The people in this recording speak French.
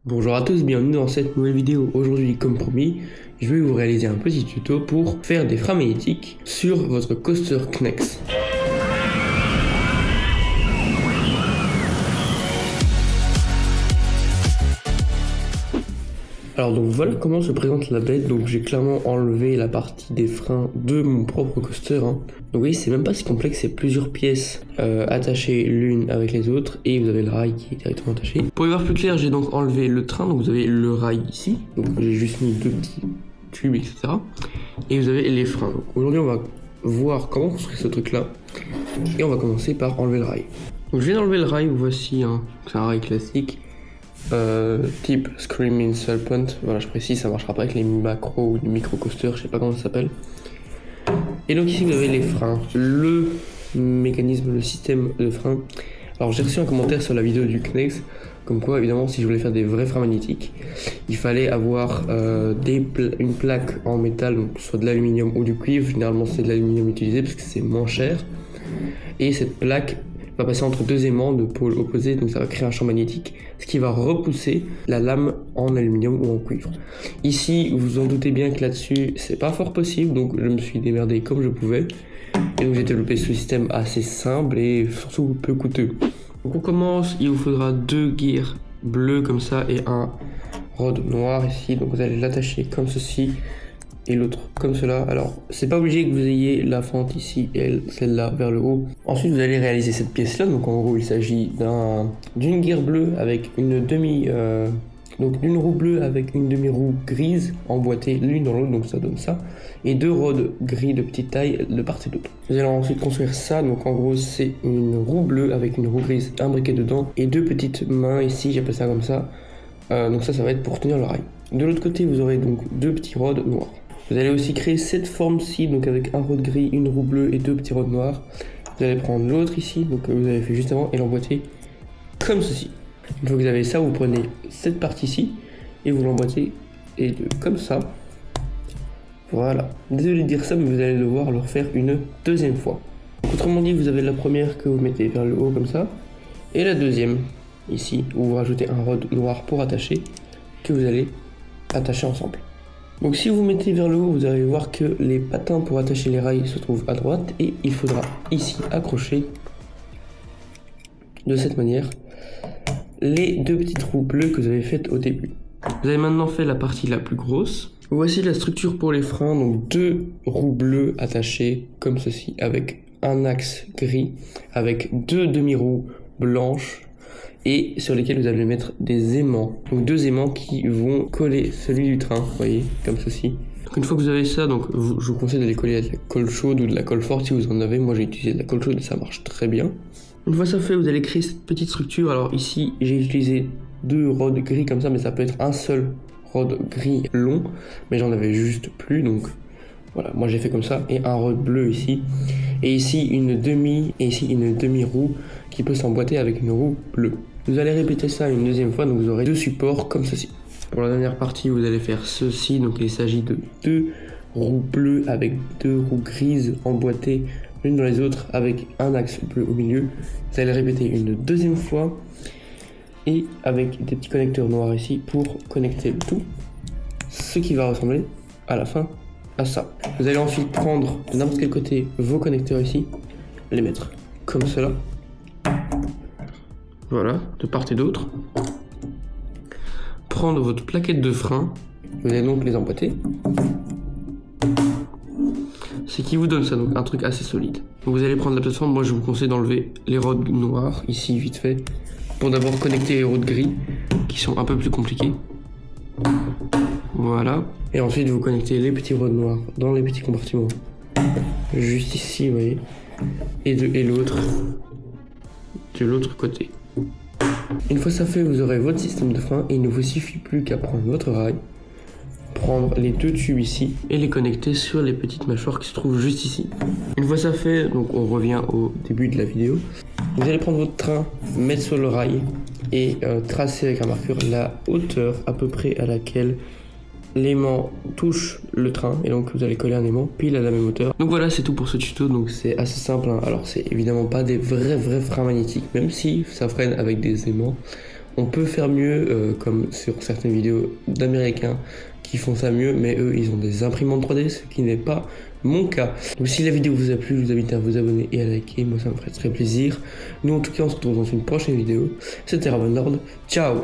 Bonjour à tous, bienvenue dans cette nouvelle vidéo. Aujourd'hui, comme promis, je vais vous réaliser un petit tuto pour faire des freins magnétiques sur votre coaster Knex. Alors donc voilà comment se présente la bête. Donc j'ai clairement enlevé la partie des freins de mon propre coaster. Donc vous voyez, c'est même pas si complexe, c'est plusieurs pièces attachées l'une avec les autres et vous avez le rail qui est directement attaché. Pour y voir plus clair, j'ai donc enlevé le train. Donc vous avez le rail ici. Donc j'ai juste mis deux petits tubes, etc. Et vous avez les freins. Donc aujourd'hui on va voir comment construire ce truc là. Et on va commencer par enlever le rail. Donc je viens d'enlever le rail, voici c'est un rail classique. Type Screaming Serpent, voilà, je précise, ça marchera pas avec les macros ou les micro coasters, je sais pas comment ça s'appelle. Et donc ici vous avez les freins, le mécanisme, le système de frein. Alors j'ai reçu un commentaire sur la vidéo du Knex, comme quoi évidemment si je voulais faire des vrais freins magnétiques, il fallait avoir une plaque en métal, donc soit de l'aluminium ou du cuivre. Généralement c'est de l'aluminium utilisé parce que c'est moins cher. Et cette plaque va passer entre deux aimants de pôle opposé, donc ça va créer un champ magnétique, ce qui va repousser la lame en aluminium ou en cuivre. Ici, vous vous en doutez bien que là-dessus, c'est pas fort possible, donc je me suis démerdé comme je pouvais. Et donc j'ai développé ce système assez simple et surtout peu coûteux. Donc on commence, il vous faudra deux gears bleus comme ça et un rod noir ici, donc vous allez l'attacher comme ceci. Et l'autre comme cela. Alors c'est pas obligé que vous ayez la fente ici et celle-là vers le haut. Ensuite vous allez réaliser cette pièce là. Donc en gros il s'agit d'une gear bleue avec une donc d'une roue bleue avec une demi-roue grise emboîtée l'une dans l'autre, donc ça donne ça, et deux rods gris de petite taille de part et d'autre. Vous allez ensuite construire ça. Donc en gros c'est une roue bleue avec une roue grise imbriquée dedans et deux petites mains ici, j'appelle ça comme ça. Donc ça va être pour tenir le rail. De l'autre côté vous aurez donc deux petits rods noirs. Vous allez aussi créer cette forme-ci, donc avec un rod gris, une roue bleue et deux petits rods noirs. Vous allez prendre l'autre ici, donc que vous avez fait juste avant, et l'emboîter comme ceci. Une fois que vous avez ça, vous prenez cette partie-ci et vous l'emboîtez comme ça. Voilà. Désolé de dire ça, mais vous allez devoir le refaire une deuxième fois. Donc, autrement dit, vous avez la première que vous mettez vers le haut comme ça, et la deuxième ici, où vous rajoutez un rod noir pour attacher, que vous allez attacher ensemble. Donc si vous mettez vers le haut, vous allez voir que les patins pour attacher les rails se trouvent à droite et il faudra ici accrocher de cette manière les deux petites roues bleues que vous avez faites au début. Vous avez maintenant fait la partie la plus grosse. Voici la structure pour les freins, donc deux roues bleues attachées comme ceci avec un axe gris, avec deux demi-roues blanches et sur lesquels vous allez mettre des aimants. Donc deux aimants qui vont coller celui du train, vous voyez, comme ceci. Donc une fois que vous avez ça, donc je vous conseille de les coller avec de la colle chaude ou de la colle forte si vous en avez. Moi j'ai utilisé de la colle chaude et ça marche très bien. Une fois ça fait, vous allez créer cette petite structure. Alors ici j'ai utilisé deux rods gris comme ça, mais ça peut être un seul rod gris long, mais j'en avais juste plus, donc voilà, moi j'ai fait comme ça, et un rod bleu ici, et ici une demi-roue qui peut s'emboîter avec une roue bleue. Vous allez répéter ça une deuxième fois, donc vous aurez deux supports comme ceci. Pour la dernière partie, vous allez faire ceci, donc il s'agit de deux roues bleues avec deux roues grises emboîtées l'une dans les autres avec un axe bleu au milieu. Vous allez répéter une deuxième fois et avec des petits connecteurs noirs ici pour connecter le tout, ce qui va ressembler à la fin à ça. Vous allez ensuite prendre de n'importe quel côté vos connecteurs ici, les mettre comme cela. Voilà, de part et d'autre. Prendre votre plaquette de frein, vous allez donc les emboîter. Ce qui vous donne ça, donc un truc assez solide. Donc vous allez prendre la plateforme, moi je vous conseille d'enlever les rods noirs, ici vite fait, pour d'abord connecter les rods gris, qui sont un peu plus compliqués. Voilà. Et ensuite vous connectez les petits rods noirs dans les petits compartiments. Juste ici, vous voyez. Et l'autre de l'autre côté. Une fois ça fait, vous aurez votre système de frein et il ne vous suffit plus qu'à prendre votre rail, prendre les deux tubes ici et les connecter sur les petites mâchoires qui se trouvent juste ici. Une fois ça fait, donc on revient au début de la vidéo, vous allez prendre votre train, mettre sur le rail et tracer avec un marqueur la hauteur à peu près à laquelle l'aimant touche le train, et donc vous allez coller un aimant pile à la même hauteur. Donc voilà, c'est tout pour ce tuto. Donc c'est assez simple, hein. Alors c'est évidemment pas des vrais freins magnétiques, même si ça freine avec des aimants. On peut faire mieux, comme sur certaines vidéos d'américains qui font ça mieux, mais eux ils ont des imprimantes 3D, ce qui n'est pas mon cas. Donc si la vidéo vous a plu, je vous invite à vous abonner et à liker, moi ça me ferait très plaisir. Nous en tout cas on se retrouve dans une prochaine vidéo. C'était Ravenlord, ciao.